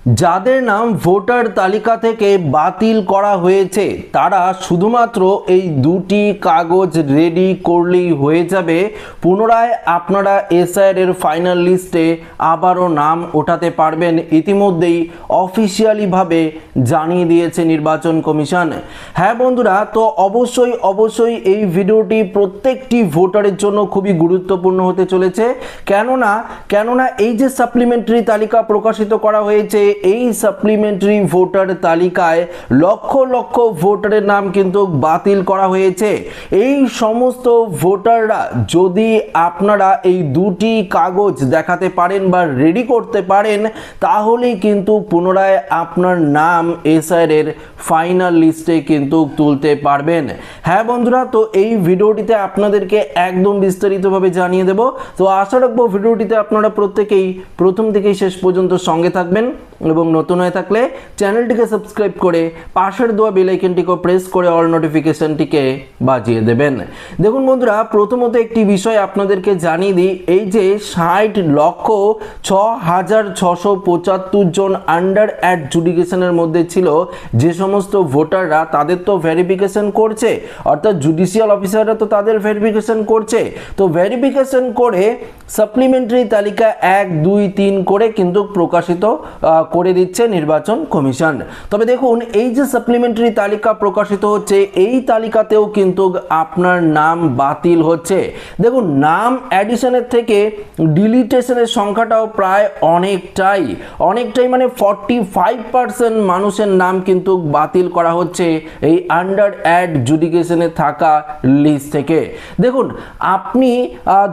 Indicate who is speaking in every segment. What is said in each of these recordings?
Speaker 1: যাদের নাম ভোটার তালিকা থেকে বাতিল করা হয়েছে তারা শুধুমাত্র এই দুটি কাগজ রেডি করলেই হয়ে যাবে, পুনরায় আপনারা এসআইআর এর ফাইনাল লিস্টে আবারও নাম ওঠাতে পারবেন। ইতিমধ্যেই অফিসিয়ালিভাবে জানিয়ে দিয়েছে নির্বাচন কমিশন। হ্যাঁ বন্ধুরা, তো অবশ্যই এই ভিডিওটি প্রত্যেকটি ভোটারের জন্য খুবই গুরুত্বপূর্ণ হতে চলেছে। কেননা এই যে সাপ্লিমেন্টারি তালিকা প্রকাশিত করা হয়েছে, এই সাপ্লিমেন্টারি ভোটার তালিকায় লক্ষ লক্ষ ভোটারের নাম কিন্তু বাতিল করা হয়েছে। এই সমস্ত ভোটাররা যদি আপনারা এই দুটি কাগজ দেখাতে পারেন বা রেডি করতে পারেন, তাহলেই কিন্তু পুনরায় আপনার নাম এসআইআর এর ফাইনাল লিস্টে কিন্তু তুলতে পারবেন। হ্যাঁ বন্ধুরা, তো এই ভিডিওটিতে আপনাদেরকে একদম বিস্তারিতভাবে জানিয়ে দেব। তো আশা রাখবো ভিডিওটিতে আপনারা প্রত্যেকেই প্রথম থেকেই শেষ পর্যন্ত সঙ্গে থাকবেন এবং নতুন হয়ে থাকলে চ্যানেলটিকে সাবস্ক্রাইব করে পাশের দেওয়া বেল আইকনটিকে প্রেস করে অল নোটিফিকেশনটিকে বাজিয়ে দেবেন। দেখুন বন্ধুরা, প্রথমত একটি বিষয় আপনাদেরকে জানিয়ে দিই, এই যে 60,06,675 জন আন্ডার অ্যাডজুডিকেশনের মধ্যে ছিল যে সমস্ত ভোটাররা, তাদের তো ভেরিফিকেশন করছে, অর্থাৎ জুডিশিয়াল অফিসাররা তো তাদের ভেরিফিকেশন করছে। তো ভেরিফিকেশন করে সাপ্লিমেন্টারি তালিকা 1, 2, 3 করে কিন্তু প্রকাশিত করে দিচ্ছে নির্বাচন কমিশন। তবে দেখুন, এই যে সাপ্লিমেন্টারি তালিকা প্রকাশিত হচ্ছে, এই তালিকাতেও কিন্তু আপনার নাম বাতিল হচ্ছে। দেখুন, নাম অ্যাডিশনের থেকে ডিলিটেশনের সংখ্যাটাও প্রায় অনেকটাই মানে 45% মানুষের নাম কিন্তু বাতিল করা হচ্ছে এই আন্ডার অ্যাডজুডিকেশনে থাকা লিস্ট থেকে। দেখুন, আপনি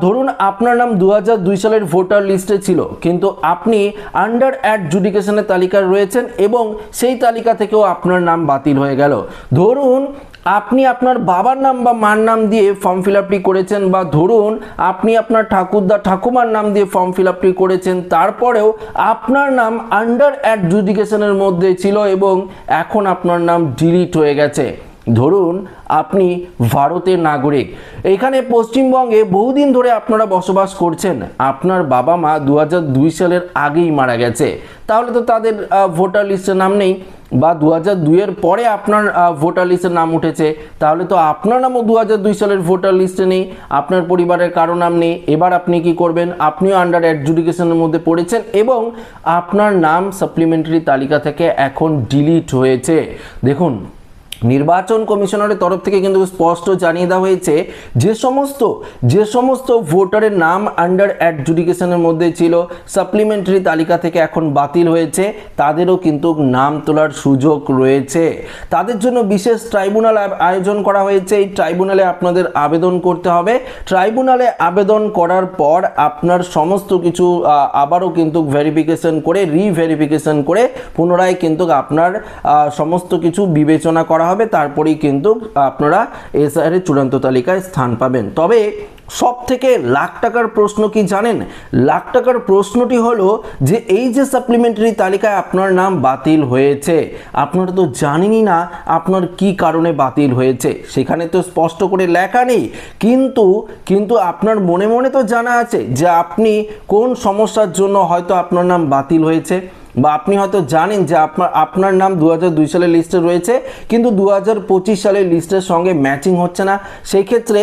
Speaker 1: ধরুন আপনার নাম 2002 সালের ভোটার লিস্টে ছিল, কিন্তু আপনি আন্ডার অ্যাডজুডিকেশনের তালিকায় রয়েছেন এবং সেই তালিকা থেকেও আপনার নাম বাতিল হয়ে গেল। ধরুন আপনি আপনার বাবার নাম বা মার নাম দিয়ে ফর্ম ফিল আপটি করেছেন, বা ধরুন আপনি আপনার ঠাকুরদা ঠাকুমার নাম দিয়ে ফর্ম ফিল আপটি করেছেন, তারপরেও আপনার নাম আন্ডার অ্যাডজুডিকেশনের মধ্যে ছিল এবং এখন আপনার নাম ডিলিট হয়ে গেছে। ধরুন আপনি ভারতের নাগরিক, এখানে পশ্চিমবঙ্গে বহুদিন ধরে আপনারা বসবাস করছেন, আপনার বাবা মা 2002 সালের আগেই মারা গেছে, তাহলে তো তাদের ভোটার লিস্টে নাম নেই, বা 2002 এর পরে আপনার ভোটার লিস্টের নাম উঠেছে, তাহলে তো আপনার নামও 2002 সালের ভোটার লিস্টে নেই, আপনার পরিবারের কারো নাম নেই। এবার আপনি কি করবেন? আপনিও আন্ডার অ্যাডজুডিকেশনের মধ্যে পড়েছেন এবং আপনার নাম সাপ্লিমেন্টারি তালিকা থেকে এখন ডিলিট হয়েছে। দেখুন, নির্বাচন কমিশনারের তরফ থেকে কিন্তু স্পষ্ট জানিয়ে দেওয়া হয়েছে, যে সমস্ত ভোটারের নাম আন্ডার অ্যাডজুডিকেশনের মধ্যে ছিল, সাপ্লিমেন্টারি তালিকা থেকে এখন বাতিল হয়েছে, তাদেরও কিন্তু নাম তোলার সুযোগ রয়েছে। তাদের জন্য বিশেষ ট্রাইব্যুনাল আয়োজন করা হয়েছে। এই ট্রাইব্যুনালে আপনাদের আবেদন করতে হবে। ট্রাইব্যুনালে আবেদন করার পর আপনার সমস্ত কিছু আবারও কিন্তু ভেরিফিকেশন করে রিভেরিফিকেশন করে পুনরায় কিন্তু আপনার সমস্ত কিছু বিবেচনা করা হবে, তারপরেই কিন্তু আপনারা এসআইআর এর চূড়ান্ত তালিকায় স্থান পাবেন। তবে সব থেকে লাখ টাকার প্রশ্ন কি জানেন? লাখ টাকার প্রশ্নটি হলো যে এই যে সাপ্লিমেন্টারি তালিকায় আপনার নাম বাতিল হয়েছে, আপনারা তো জানেনই না আপনার কি কারণে বাতিল হয়েছে, সেখানে তো স্পষ্ট করে লেখা নেই, কিন্তু আপনার মনে মনে তো জানা আছে যে আপনি কোন সমস্যার জন্য হয়তো আপনার নাম বাতিল হয়েছে, বা আপনি হয়তো জানেন যে আপনার নাম 2002 সালের লিস্টে রয়েছে কিন্তু 2025 সালের লিস্টের সঙ্গে ম্যাচিং হচ্ছে না, সেই ক্ষেত্রে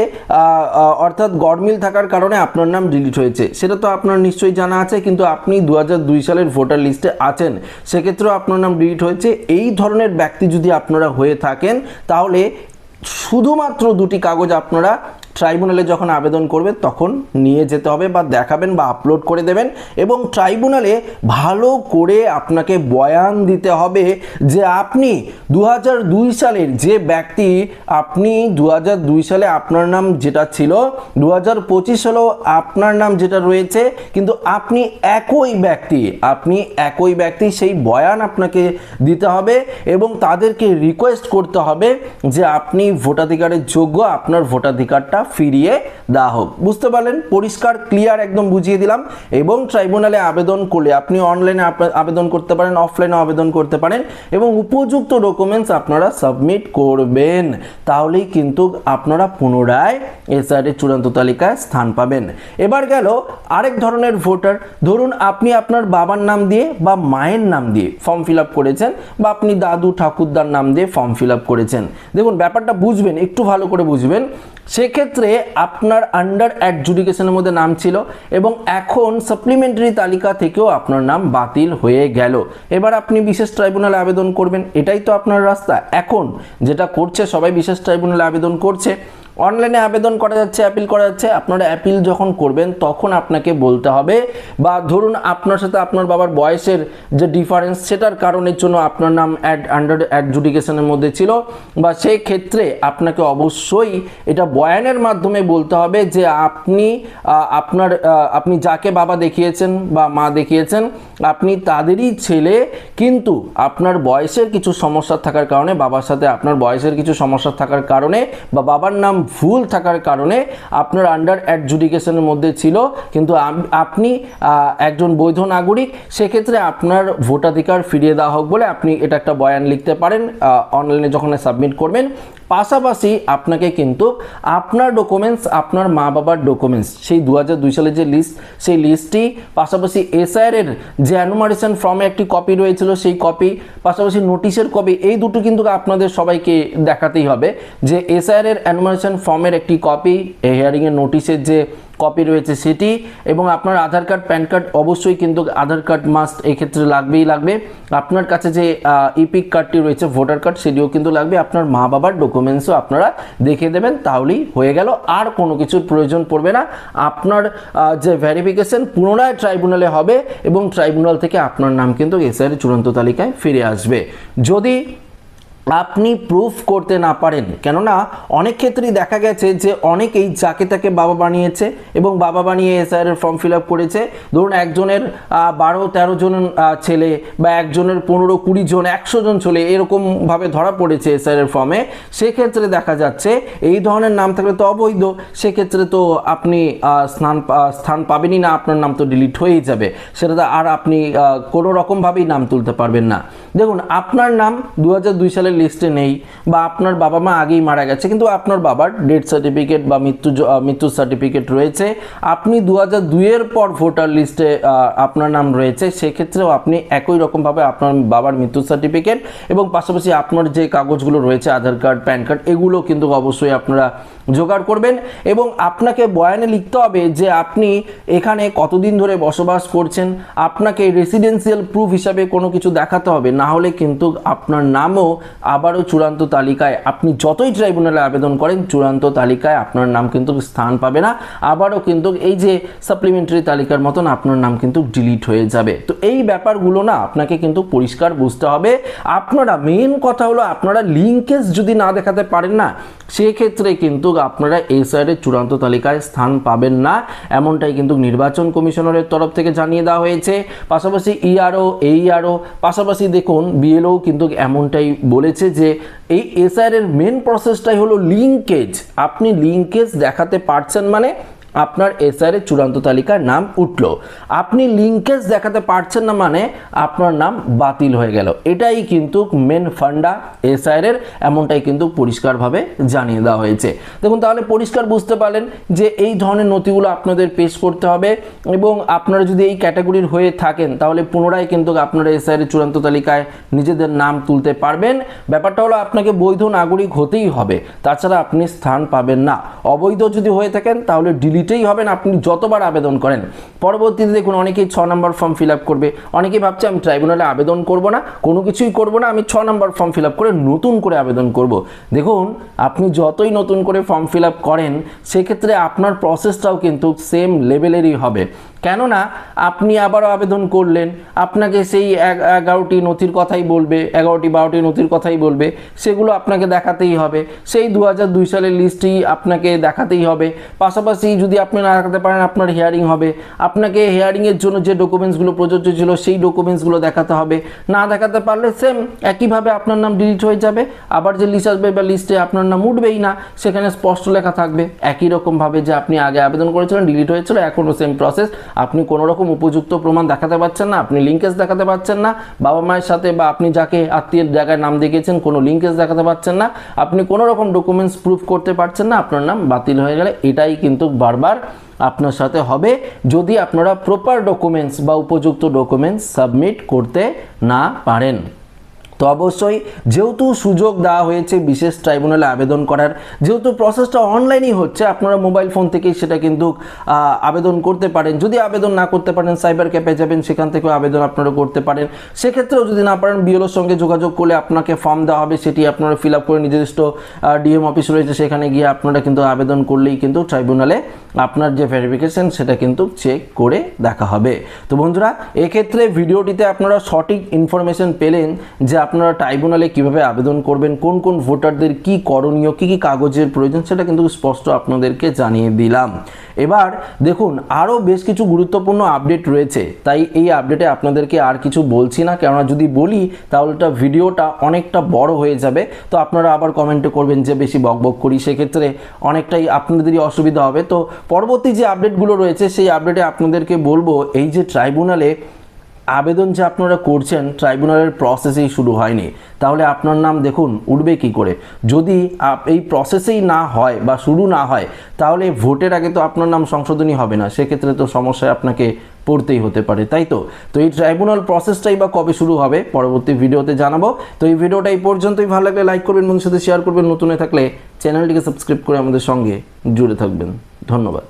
Speaker 1: অর্থাৎ গড়মিল থাকার কারণে আপনার নাম ডিলিট হয়েছে, সেটা তো আপনার নিশ্চয়ই জানা আছে। কিন্তু আপনি 2002 সালের ভোটার লিস্টে আছেন, সেক্ষেত্রেও আপনার নাম ডিলিট হয়েছে। এই ধরনের ব্যক্তি যদি আপনারা হয়ে থাকেন, তাহলে শুধুমাত্র দুটি কাগজ আপনারা ট্রাইব্যুনালে যখন আবেদন করবে তখন নিয়ে যেতে হবে বা দেখাবেন বা আপলোড করে দেবেন, এবং ট্রাইব্যুনালে ভালো করে আপনাকে বয়ান দিতে হবে যে আপনি 2002 সালের যে ব্যক্তি, আপনি 2002 সালে আপনার নাম যেটা ছিল 2025 সালেও আপনার নাম যেটা রয়েছে, কিন্তু আপনি একই ব্যক্তি, সেই বয়ান আপনাকে দিতে হবে এবং তাদেরকে রিকোয়েস্ট করতে হবে যে আপনি ভোটাধিকারের যোগ্য, আপনার ভোটাধিকারটা ফিরিয়ে দেওয়া হোক। বুঝতে পারলেন? পরিষ্কার ক্লিয়ার একদম বুঝিয়ে দিলাম। এবং ট্রাইব্যুনালে আবেদন করলে আপনি অনলাইনে আবেদন করতে পারেন, অফলাইনে আবেদন করতে পারেন এবং উপযুক্ত ডকুমেন্টস আপনারা সাবমিট করবেন, তাহলেই কিন্তু আপনারা পুনরায় এসআইআর এর চূড়ান্ত তালিকায় স্থান পাবেন। এবার গেল আরেক ধরনের ভোটার। ধরুন আপনি আপনার বাবার নাম দিয়ে বা মায়ের নাম দিয়ে ফর্ম ফিল আপ করেছেন, বা আপনি দাদু ঠাকুরদার নাম দিয়ে ফর্ম ফিল আপ করেছেন। দেখুন ব্যাপারটা বুঝবেন, একটু ভালো করে বুঝবেন। সেক্ষেত্রে আপনার আন্ডার অ্যাডজুডিকেশনের মধ্যে নাম ছিল এবং এখন সাপ্লিমেন্টারি তালিকা থেকেও আপনার নাম বাতিল হয়ে গেল। এবার আপনি বিশেষ ট্রাইব্যুনালে আবেদন করবেন, এটাই তো আপনার রাস্তা। এখন যেটা করছে সবাই বিশেষ ট্রাইব্যুনালে আবেদন করছে, অনলাইনে আবেদন করা যাচ্ছে, অ্যাপিল করা যাচ্ছে। আপনারা অ্যাপিল যখন করবেন তখন আপনাকে বলতে হবে, বা ধরুন আপনার সাথে আপনার বাবার বয়সের যে ডিফারেন্স সেটার কারণের জন্য আপনার নাম আন্ডার অ্যাডজুডিকেশনের মধ্যে ছিল, বা সেই ক্ষেত্রে আপনাকে অবশ্যই এটা বয়ানের মাধ্যমে বলতে হবে যে আপনি যাকে বাবা দেখিয়েছেন বা মা দেখিয়েছেন আপনি তাদেরই ছেলে, কিন্তু আপনার বয়সের কিছু সমস্যা থাকার কারণে, বাবার সাথে আপনার বয়সের কিছু সমস্যা থাকার কারণে বা বাবার নাম ভুল থাকার কারণে আপনার আন্ডার অ্যাডজুডিকেশনের মধ্যে ছিল, কিন্তু আপনি একজন বৈধ নাগরিক, সেক্ষেত্রে আপনার ভোটাধিকার ফিরিয়ে দেওয়া হোক বলে আপনি এটা একটা বয়ান লিখতে পারেন অনলাইনে যখন সাবমিট করবেন। পাশাপাশি আপনাকে কিন্তু আপনার ডকুমেন্টস, আপনার মা বাবার ডকুমেন্টস, সেই 2002 সালের যে লিস্ট, সেই লিস্টটি, পাশাপাশি এসআইআর এর যে অ্যানুমারেশন ফর্মে একটি কপি রয়েছিল সেই কপি, পাশাপাশি নোটিশের কপি, এই দুটো কিন্তু আপনাদের সবাইকে দেখাতেই হবে। যে এসআইআর এর অ্যানুমারেশন ফর্মের একটি কপি, হিয়ারিংয়ের নোটিশের যে কপি রয়েছে সেটি, এবং আপনার আধার কার্ড, প্যান কার্ড, অবশ্যই কিন্তু আধার কার্ড মাস্ট এই ক্ষেত্রে লাগবেই লাগবে। আপনার কাছে যে ইপিক কার্ডটি রয়েছে, ভোটার কার্ড, সেটিও কিন্তু লাগবে। আপনার মা বাবার ডকুমেন্টসও আপনারা দেখে দেবেন, তাহলেই হয়ে গেল। আর কোনো কিছুর প্রয়োজন পড়বে না। আপনার যে ভেরিফিকেশন পুনরায় ট্রাইব্যুনালে হবে এবং ট্রাইব্যুনাল থেকে আপনার নাম কিন্তু এসআইআর চূড়ান্ত তালিকায় ফিরে আসবে। যদি আপনি প্রুফ করতে না পারেন, কেননা অনেক ক্ষেত্রেই দেখা গেছে যে অনেকেই যাকে তাকে বাবা বানিয়েছে এবং বাবা বানিয়ে এসআইআর এর ফর্ম ফিল আপ করেছে। ধরুন একজনের 12-13 জন ছেলে, বা একজনের 15-20 জন, 100 জন ছেলে, এরকমভাবে ধরা পড়েছে এসআইআর এর ফর্মে। সেক্ষেত্রে দেখা যাচ্ছে এই ধরনের নাম থাকলে তো অবৈধ, সেক্ষেত্রে তো আপনি স্থান পাবেনই না, আপনার নাম তো ডিলিট হয়েই যাবে, সেটা আর আপনি কোনো রকমভাবেই নাম তুলতে পারবেন না। দেখুন আপনার নাম 2002 সালের লিস্টে নেই, বা আপনার বাবা মা আগেই মারা গেছে কিন্তু আপনার বাবার ডেথ সার্টিফিকেট বা মৃত্যু সার্টিফিকেট রয়েছে, আপনি 2002 এর পর ভোটার লিস্টে আপনার নাম রয়েছে, সেক্ষেত্রেও আপনি একই রকমভাবে আপনার বাবার মৃত্যু সার্টিফিকেট এবং পাশাপাশি আপনার যে কাগজগুলো রয়েছে আধার কার্ড, প্যান কার্ড, এগুলো কিন্তু অবশ্যই আপনারা জোগাড় করবেন। এবং আপনাকে বয়ানে লিখতে হবে যে আপনি এখানে কতদিন ধরে বসবাস করছেন, আপনাকে রেসিডেন্সিয়াল প্রুফ হিসাবে কোনো কিছু দেখাতে হবে, না হলে কিন্তু আপনার নামও আবারও চূড়ান্ত তালিকায়, আপনি যতই ট্রাইব্যুনালে আবেদন করেন, চূড়ান্ত তালিকায় আপনার নাম কিন্তু স্থান পাবে না, আবারও কিন্তু এই যে সাপ্লিমেন্টারি তালিকার মতন আপনার নাম কিন্তু ডিলিট হয়ে যাবে। তো এই ব্যাপারগুলো না আপনাকে কিন্তু পরিষ্কার বুঝতে হবে। আপনারা মেন কথা হলো, আপনারা লিঙ্কেজ যদি না দেখাতে পারেন না, সেক্ষেত্রে কিন্তু আপনারা এসআইআর এর চূড়ান্ত তালিকায় স্থান পাবেন না, এমনটাই কিন্তু নির্বাচন কমিশনারের তরফ থেকে জানিয়ে দেওয়া হয়েছে। পাশাপাশি ইআরও, এইআরও, পাশাপাশি দেখুন বিএলও কিন্তু এমনটাই বলেছে যে এই এসআইআর এর মেন প্রসেসটাই হলো লিঙ্কেজ। আপনি লিঙ্কেজ দেখাতে পারছেন মানে আপনার এসআইআর এর চূড়ান্ত তালিকায় নাম উঠলো, আপনি লিঙ্কেজ দেখাতে পারছেন না মানে আপনার নাম বাতিল হয়ে গেল। এটাই কিন্তু মেন ফান্ডা এসআইআর এর, এমনটাই কিন্তু পরিষ্কারভাবে জানিয়ে দেওয়া হয়েছে। দেখুন তাহলে পরিষ্কার বুঝতে পারলেন যে এই ধরনের নথিগুলো আপনাদের পেশ করতে হবে, এবং আপনারা যদি এই ক্যাটাগরির হয়ে থাকেন তাহলে পুনরায় কিন্তু আপনারা এসআইআর এর চূড়ান্ত তালিকায় নিজেদের নাম তুলতে পারবেন। ব্যাপারটা হলো আপনাকে বৈধ নাগরিক হতেই হবে, তাছাড়া আপনি স্থান পাবেন না। অবৈধ যদি হয়ে থাকেন তাহলে ডিলিটেই হবেন, আপনি যতবার আবেদন করেন। পরবর্তীতে দেখুন অনেকেই 6 নম্বর ফর্ম ফিল আপ করবে, অনেকেই ভাবছে আমি ট্রাইব্যুনালে আবেদন করব না, কোনো কিছুই করব না, আমি 6 নম্বর ফর্ম ফিল আপ করে নতুন করে আবেদন করব। দেখুন আপনি যতই নতুন করে ফর্ম ফিল আপ করেন সেক্ষেত্রে আপনার প্রসেসটাও কিন্তু সেম লেভেলেরই হবে, কেননা আপনি আবারও আবেদন করলেন, আপনাকে সেই 11টি নথির কথাই বলবে, 11টি 12টি নথির কথাই বলবে, সেগুলো আপনাকে দেখাতেই হবে। সেই 2002 সালের লিস্টটি আপনাকে দেখাতেই হবে। পাশাপাশি যদি আপনি না দেখাতে পারেন, আপনার হিয়ারিং হবে, আপনাকে হিয়ারিংয়ের জন্য যে ডকুমেন্টসগুলো প্রযোজ্য ছিল সেই ডকুমেন্টসগুলো দেখাতে হবে। না দেখাতে পারলে সেম একইভাবে আপনার নাম ডিলিট হয়ে যাবে, আবার যে লিস্ট আসবে বা লিস্টে আপনার নাম উঠবেই না, সেখানে স্পষ্ট লেখা থাকবে একই রকমভাবে যে আপনি আগে আবেদন করেছিলেন, ডিলিট হয়েছিল, এখনও সেম প্রসেস। আপনি কোনো রকম উপযুক্ত প্রমাণ দেখাতে পারছেন না, আপনি লিঙ্কেজ দেখাতে পারছেন না বাবা মায়ের সাথে, বা আপনি যাকে আত্মীয়ের জায়গায় নাম দেখিয়েছেন কোনো লিঙ্কেজ দেখাতে পারছেন না, আপনি কোনো রকম ডকুমেন্টস প্রুফ করতে পারছেন না, আপনার নাম বাতিল হয়ে গেলে এটাই কিন্তু বারবার আপনার সাথে হবে যদি আপনারা প্রপার ডকুমেন্টস বা উপযুক্ত ডকুমেন্টস সাবমিট করতে না পারেন। তো অবশ্যই যেহেতু সুযোগ দেওয়া হয়েছে বিশেষ ট্রাইব্যুনালে আবেদন করার, যেহেতু প্রসেসটা অনলাইনই হচ্ছে, আপনারা মোবাইল ফোন থেকেই সেটা কিন্তু আবেদন করতে পারেন। যদি আবেদন না করতে পারেন সাইবার ক্যাফে যাবেন, সেখান থেকেও আবেদন আপনারা করতে পারেন। সেক্ষেত্রেও যদি না পারেন বিএলওর সঙ্গে যোগাযোগ করলে আপনাকে ফর্ম দেওয়া হবে, সেটি আপনারা ফিল আপ করে নিজস্ব ডিএম অফিস রয়েছে সেখানে গিয়ে আপনারা কিন্তু আবেদন করলেই কিন্তু ট্রাইব্যুনালে আপনার যে ভেরিফিকেশন সেটা কিন্তু চেক করে দেখা হবে। তো বন্ধুরা, এক্ষেত্রে ভিডিওটিতে আপনারা সঠিক ইনফরমেশন পেলেন যে আপনারা ট্রাইব্যুনালে কিভাবে আবেদন করবেন, কোন কোন ভোটারদের কি করণীয়, কি কি কাগজের প্রয়োজন, সেটা কিন্তু স্পষ্ট আপনাদেরকে জানিয়ে দিলাম। এবার দেখুন, আরও বেশ কিছু গুরুত্বপূর্ণ আপডেট রয়েছে, তাই এই আপডেটে আপনাদেরকে আর কিছু বলছি না, কেননা যদি বলি তাহলে ভিডিওটা অনেকটা বড় হয়ে যাবে। তো আপনারা আবার কমেন্টে করবেন যে বেশি বকবক করি, সেক্ষেত্রে অনেকটাই আপনাদেরই অসুবিধা হবে। তো পরবর্তী যে আপডেটগুলো রয়েছে সেই আপডেটে আপনাদেরকে বলবো, এই যে ট্রাইব্যুনালে আবেদন যে আপনারা করছেন, ট্রাইব্যুনালের প্রসেসেই শুরু হয়নি, তাহলে আপনার নাম দেখুন উঠবে কি করে? যদি এই প্রসেসেই না হয় বা শুরু না হয়, তাহলে ভোটের আগে তো আপনার নাম সংশোধনী হবে না, সেক্ষেত্রে তো সমস্যায় আপনাকে পড়তেই হতে পারে, তাই তো। তো এই ট্রাইব্যুনাল প্রসেসটাই বা কবে শুরু হবে পরবর্তী ভিডিওতে জানাবো। তো এই ভিডিওটা এই পর্যন্তই। ভালো লাগলে লাইক করবেন, বন্ধুদের সাথে শেয়ার করবেন, নতুন হয়ে থাকলে চ্যানেলটিকে সাবস্ক্রাইব করে আমাদের সঙ্গে জুড়ে থাকবেন। ধন্যবাদ।